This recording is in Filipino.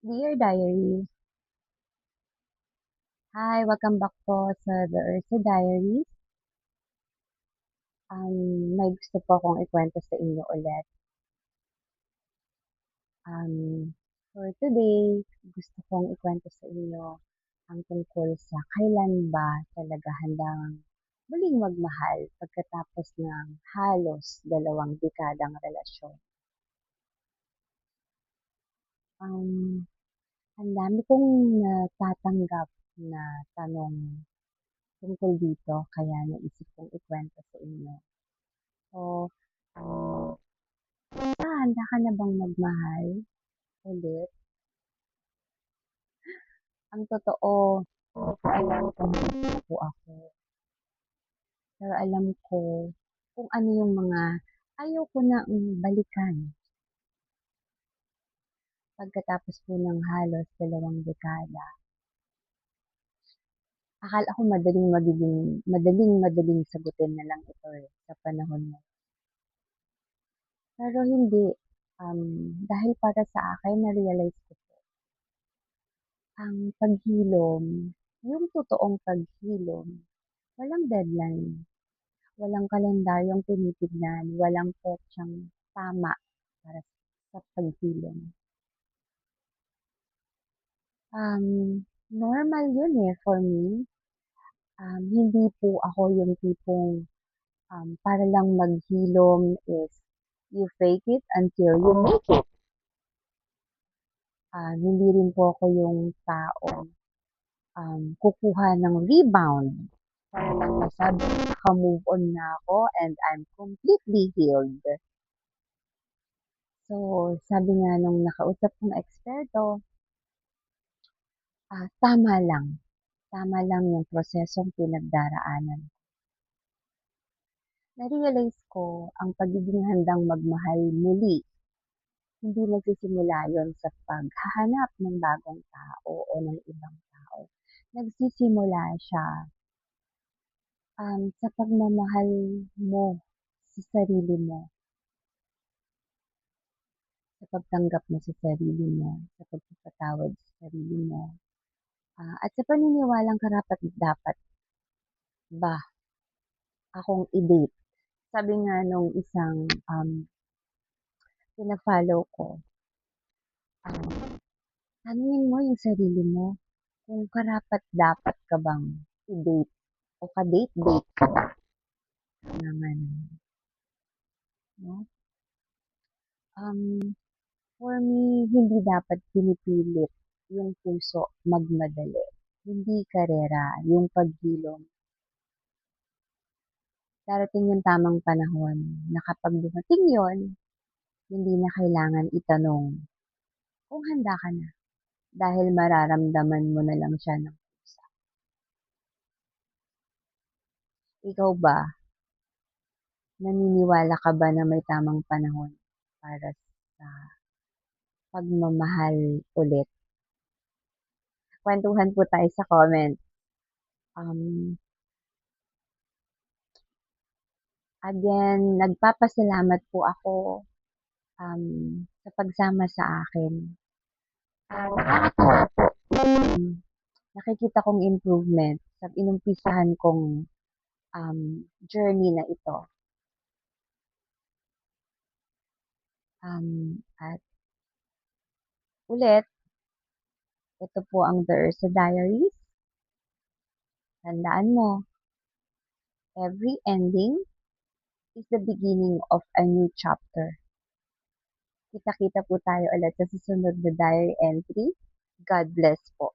Dear Diary, hi, welcome back po sa The Ursa Diaries. May gusto po akong ikwento sa inyo ulit. For today, gusto kong ikwento sa inyo ang tungkol sa kailan ba talaga handang muling magmahal pagkatapos ng halos 2 dekadang relasyon. Um, ang dami kong natatanggap na tanong tungkol dito, kaya naisip kong ikwento sa inyo. So, handa ka na bang magmahal ulit? Ang totoo, hindi ko alam kung gusto ko ako. Pero alam ko kung ano yung mga ayaw ko na balikan pagkatapos po ng halos 2 dekada. Akala ko madaling sagutin na lang ito sa panahon mo. Pero hindi. Dahil para sa akin, na-realize ko po, ang paghilom, yung totoong paghilom, walang deadline. Walang kalendaryong tinitignan, walang petsang tama para sa paghilom. Normal yun for me. Hindi po ako yung tipong para lang maghilom is you fake it until you make it. Hindi rin po ako yung tao kukuha ng rebound para lang masabi naka-move on na ako and I'm completely healed. So, sabi nga nung nakausap kong eksperto, tama lang. Tama lang yung prosesong pinagdaraanan. Na-realize ko ang pagiging handang magmahal muli, hindi nagsisimula yon sa paghahanap ng bagong tao o ng ibang tao. Nagsisimula siya sa pagmamahal mo sa sarili mo, sa pagtanggap mo sa sarili mo, sa pagpapatawad sa sarili mo, at sa paniniwalang karapat-dapat ba akong i-date. Sabi nga nung isang pina-follow ko, tanungin mo yung sarili mo kung karapat-dapat ka bang i-date o ka-date-date ka ba naman. No? For me, hindi dapat pinipilit yung puso magmadali. Hindi karera, yung paghilom. Darating yung tamang panahon na kapag dumating yon, hindi na kailangan itanong kung handa ka na dahil mararamdaman mo na lang siya ng pusa. Ikaw ba, naniniwala ka ba na may tamang panahon para sa pagmamahal ulit? Kwentuhan po tayo sa comment. Again, nagpapasalamat po ako sa pagsama sa akin. Nakakatawa po. Nakikita kong improvement sa inumpisahan kong journey na ito. At ulit, ito po ang The Ursa Diaries. Tandaan mo, every ending is the beginning of a new chapter. Kita-kita po tayo ulit sa susunod na diary entry. God bless po.